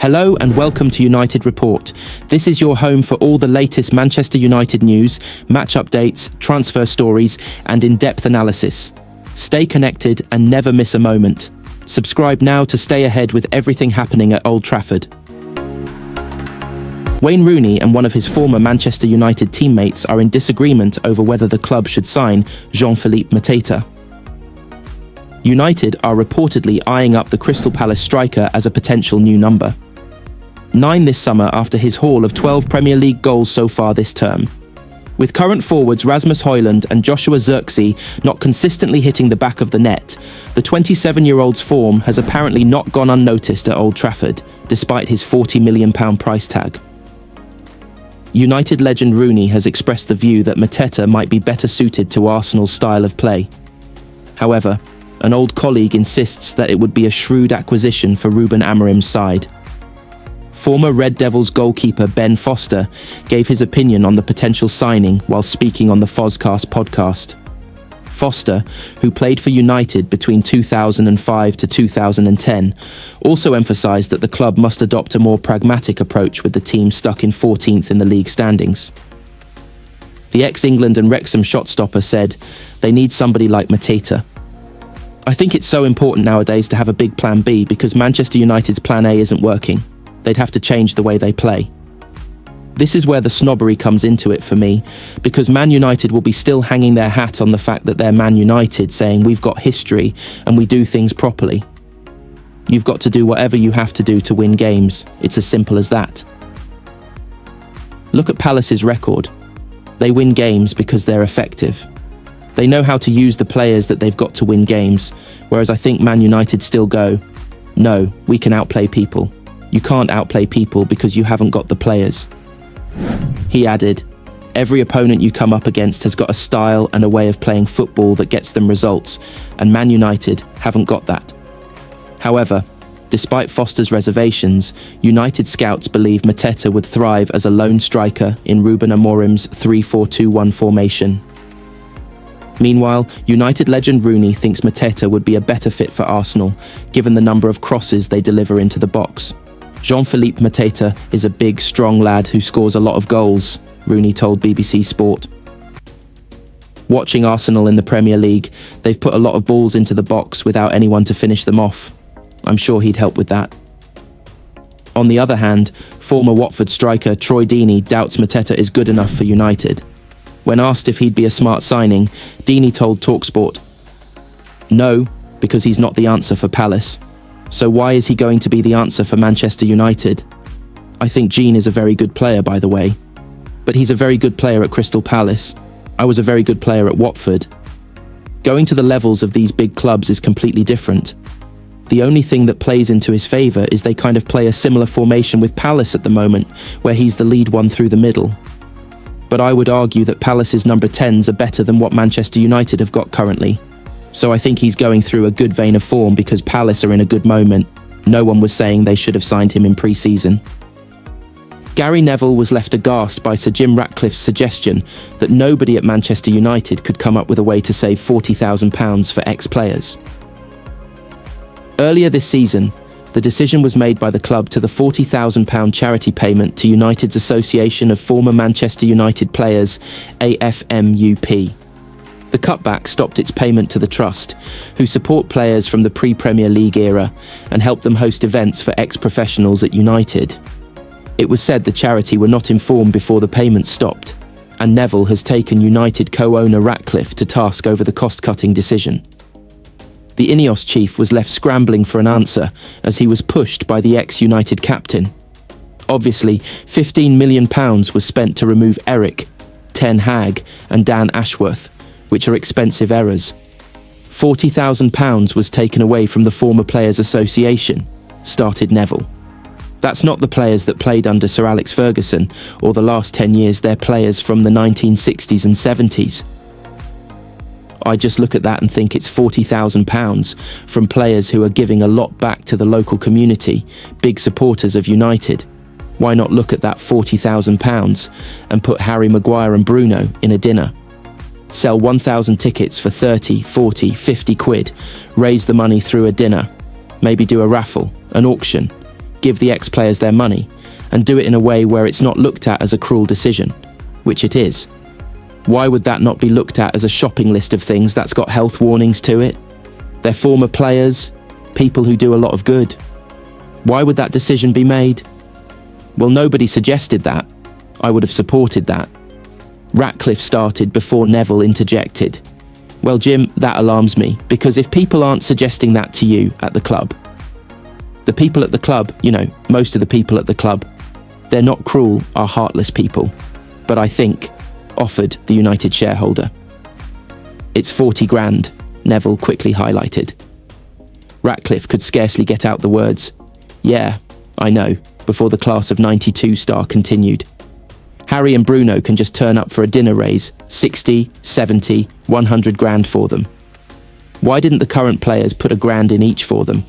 Hello and welcome to United Report. This is your home for all the latest Manchester United news, match updates, transfer stories, and in-depth analysis. Stay connected and never miss a moment. Subscribe now to stay ahead with everything happening at Old Trafford. Wayne Rooney and one of his former Manchester United teammates are in disagreement over whether the club should sign Jean-Philippe Mateta. United are reportedly eyeing up the Crystal Palace striker as a potential new number. 9 this summer after his haul of 12 Premier League goals so far this term. With current forwards Rasmus Højlund and Joshua Zirkzee not consistently hitting the back of the net, the 27-year-old's form has apparently not gone unnoticed at Old Trafford, despite his £40 million price tag. United legend Rooney has expressed the view that Mateta might be better suited to Arsenal's style of play. However, an old colleague insists that it would be a shrewd acquisition for Ruben Amorim's side. Former Red Devils goalkeeper Ben Foster gave his opinion on the potential signing while speaking on the Fozcast podcast. Foster, who played for United between 2005 to 2010, also emphasised that the club must adopt a more pragmatic approach with the team stuck in 14th in the league standings. The ex-England and Wrexham shot-stopper said, "They need somebody like Mateta. I think it's so important nowadays to have a big plan B because Manchester United's plan A isn't working. They'd have to change the way they play." This is where the snobbery comes into it for me, because Man United will be still hanging their hat on the fact that they're Man United, saying we've got history and we do things properly. You've got to do whatever you have to do to win games. It's as simple as that. Look at Palace's record. They win games because they're effective. They know how to use the players that they've got to win games, whereas I think Man United still go, "No, we can outplay people." You can't outplay people because you haven't got the players. He added, "Every opponent you come up against has got a style and a way of playing football that gets them results, and Man United haven't got that." However, despite Foster's reservations, United scouts believe Mateta would thrive as a lone striker in Ruben Amorim's 3-4-2-1 formation. Meanwhile, United legend Rooney thinks Mateta would be a better fit for Arsenal, given the number of crosses they deliver into the box. Jean-Philippe Mateta is a big, strong lad who scores a lot of goals, Rooney told BBC Sport. Watching Arsenal in the Premier League, they've put a lot of balls into the box without anyone to finish them off. I'm sure he'd help with that. On the other hand, former Watford striker Troy Deeney doubts Mateta is good enough for United. When asked if he'd be a smart signing, Deeney told TalkSport, "No, because he's not the answer for Palace. So why is he going to be the answer for Manchester United? I think Jean is a very good player, by the way. But he's a very good player at Crystal Palace. I was a very good player at Watford. Going to the levels of these big clubs is completely different. The only thing that plays into his favour is they kind of play a similar formation with Palace at the moment, where he's the lead one through the middle. But I would argue that Palace's number 10s are better than what Manchester United have got currently. So I think he's going through a good vein of form because Palace are in a good moment. No one was saying they should have signed him in pre-season." Gary Neville was left aghast by Sir Jim Ratcliffe's suggestion that nobody at Manchester United could come up with a way to save £40,000 for ex-players. Earlier this season, the decision was made by the club to the £40,000 charity payment to United's Association of Former Manchester United Players, AFMUP. The cutback stopped its payment to the trust, who support players from the pre-Premier League era and help them host events for ex-professionals at United. It was said the charity were not informed before the payments stopped, and Neville has taken United co-owner Ratcliffe to task over the cost-cutting decision. The Ineos chief was left scrambling for an answer as he was pushed by the ex-United captain. Obviously, £15 million was spent to remove Erik, Ten Hag and Dan Ashworth, which are expensive errors. £40,000 was taken away from the former Players Association, started Neville. That's not the players that played under Sir Alex Ferguson, or the last 10 years they're players from the 1960s and 70s. I just look at that and think it's £40,000 from players who are giving a lot back to the local community, big supporters of United. Why not look at that £40,000 and put Harry Maguire and Bruno in a dinner? Sell 1,000 tickets for 30, 40, 50 quid, raise the money through a dinner, maybe do a raffle, an auction. give the ex-players their money, and do it in a way where it's not looked at as a cruel decision, which it is. Why would that not be looked at as a shopping list of things that's got health warnings to it? They're former players, people who do a lot of good. Why would that decision be made? Well, nobody suggested that. I would have supported that. Ratcliffe started before Neville interjected. Well, Jim, that alarms me, because if people aren't suggesting that to you at the club, the people at the club, most of the people at the club, they're not cruel, are heartless people. But I think, offered the United shareholder. It's 40 grand, Neville quickly highlighted. Ratcliffe could scarcely get out the words, "Yeah, I know," before the class of '92 star continued. Harry and Bruno can just turn up for a dinner raise, 60, 70, 100 grand for them. Why didn't the current players put £1,000 in each for them?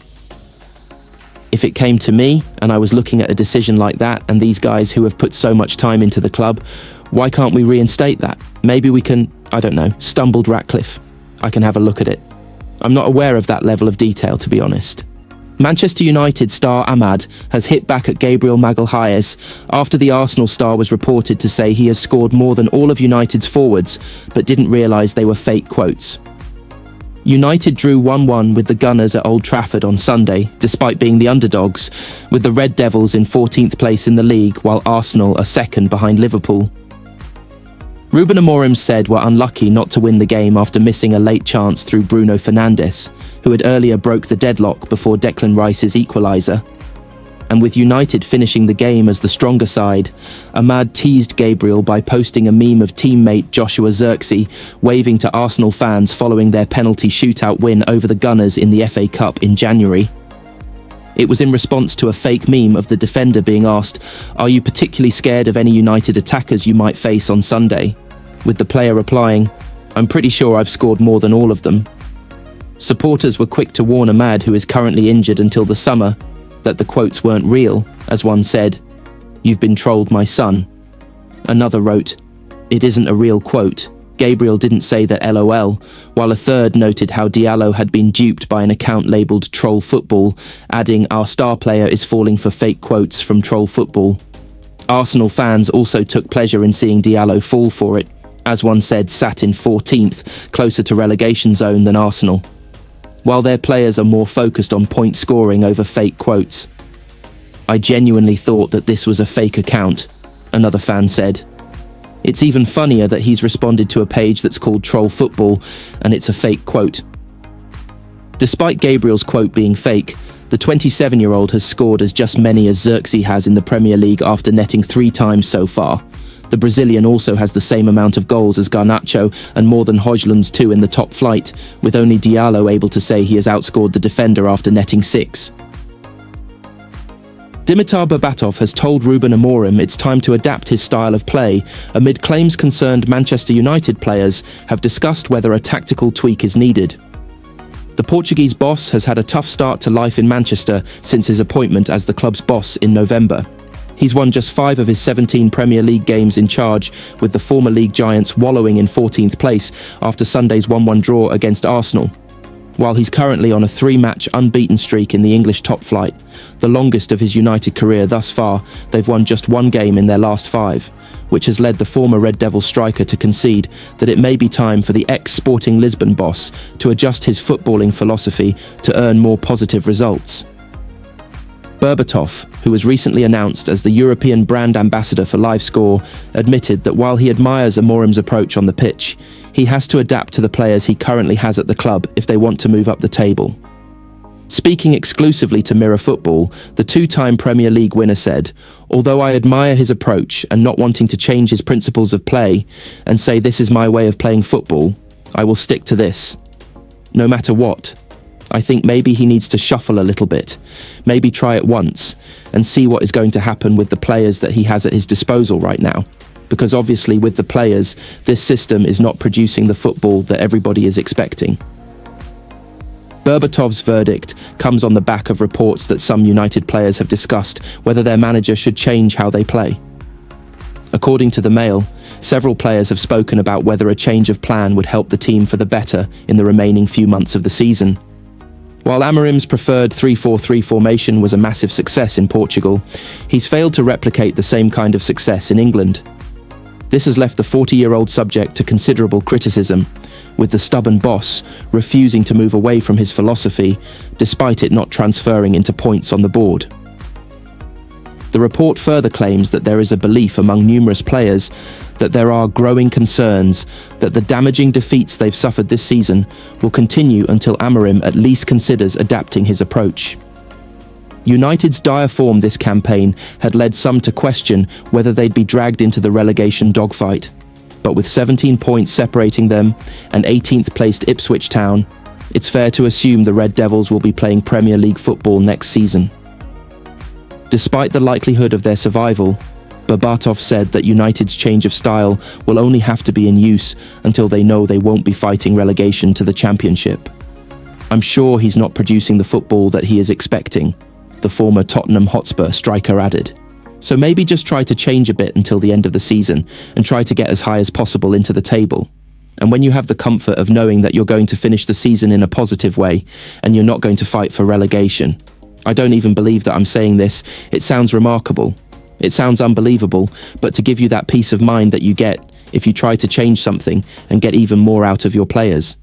If it came to me, and I was looking at a decision like that, and these guys who have put so much time into the club, why can't we reinstate that? Maybe we can, stumbled Ratcliffe. I can have a look at it. I'm not aware of that level of detail, to be honest. Manchester United star Ahmad has hit back at Gabriel Magalhaes after the Arsenal star was reported to say he has scored more than all of United's forwards, but didn't realise they were fake quotes. United drew 1-1 with the Gunners at Old Trafford on Sunday, despite being the underdogs, with the Red Devils in 14th place in the league, while Arsenal are second behind Liverpool. Ruben Amorim said we're unlucky not to win the game after missing a late chance through Bruno Fernandes, who had earlier broke the deadlock before Declan Rice's equaliser. And with United finishing the game as the stronger side, Ahmad teased Gabriel by posting a meme of teammate Joshua Zirkzee waving to Arsenal fans following their penalty shootout win over the Gunners in the FA Cup in January. It was in response to a fake meme of the defender being asked, "Are you particularly scared of any United attackers you might face on Sunday?" With the player replying, "I'm pretty sure I've scored more than all of them." Supporters were quick to warn Ahmad, who is currently injured until the summer, that the quotes weren't real, as one said, "You've been trolled, my son." Another wrote, "It isn't a real quote. Gabriel didn't say that LOL," while a third noted how Diallo had been duped by an account labelled Troll Football, adding, "Our star player is falling for fake quotes from Troll Football." Arsenal fans also took pleasure in seeing Diallo fall for it, as one said sat in 14th, closer to relegation zone than Arsenal, while their players are more focused on point scoring over fake quotes. "I genuinely thought that this was a fake account," another fan said. "It's even funnier that he's responded to a page that's called Troll Football and it's a fake quote." Despite Gabriel's quote being fake, the 27-year-old has scored as just many as Zirkzee has in the Premier League after netting 3 times so far. The Brazilian also has the same amount of goals as Garnacho and more than Højlund's 2 in the top flight, with only Diallo able to say he has outscored the defender after netting 6. Dimitar Berbatov has told Ruben Amorim it's time to adapt his style of play, amid claims concerned Manchester United players have discussed whether a tactical tweak is needed. The Portuguese boss has had a tough start to life in Manchester since his appointment as the club's boss in November. He's won just 5 of his 17 Premier League games in charge, with the former league giants wallowing in 14th place after Sunday's 1-1 draw against Arsenal. While he's currently on a 3-match unbeaten streak in the English top flight, the longest of his United career thus far, they've won just 1 game in their last 5, which has led the former Red Devil striker to concede that it may be time for the ex-Sporting Lisbon boss to adjust his footballing philosophy to earn more positive results. Berbatov, who was recently announced as the European brand ambassador for LiveScore, admitted that while he admires Amorim's approach on the pitch, he has to adapt to the players he currently has at the club if they want to move up the table. Speaking exclusively to Mirror Football, the 2-time Premier League winner said, "Although I admire his approach and not wanting to change his principles of play and say this is my way of playing football, I will stick to this. No matter what. I think maybe he needs to shuffle a little bit, maybe try it once, and see what is going to happen with the players that he has at his disposal right now. Because obviously with the players, this system is not producing the football that everybody is expecting." Berbatov's verdict comes on the back of reports that some United players have discussed whether their manager should change how they play. According to the Mail, several players have spoken about whether a change of plan would help the team for the better in the remaining few months of the season. While Amorim's preferred 3-4-3 formation was a massive success in Portugal, he's failed to replicate the same kind of success in England. This has left the 40-year-old subject to considerable criticism, with the stubborn boss refusing to move away from his philosophy, despite it not transferring into points on the board. The report further claims that there is a belief among numerous players that there are growing concerns that the damaging defeats they've suffered this season will continue until Amorim at least considers adapting his approach. United's dire form this campaign had led some to question whether they'd be dragged into the relegation dogfight, but with 17 points separating them and 18th placed Ipswich Town, it's fair to assume the Red Devils will be playing Premier League football next season. Despite the likelihood of their survival, Berbatov said that United's change of style will only have to be in use until they know they won't be fighting relegation to the Championship. I'm sure he's not producing the football that he is expecting, the former Tottenham Hotspur striker added. So maybe just try to change a bit until the end of the season and try to get as high as possible into the table. And when you have the comfort of knowing that you're going to finish the season in a positive way and you're not going to fight for relegation. I don't even believe that I'm saying this. It sounds remarkable. It sounds unbelievable, but to give you that peace of mind that you get if you try to change something and get even more out of your players.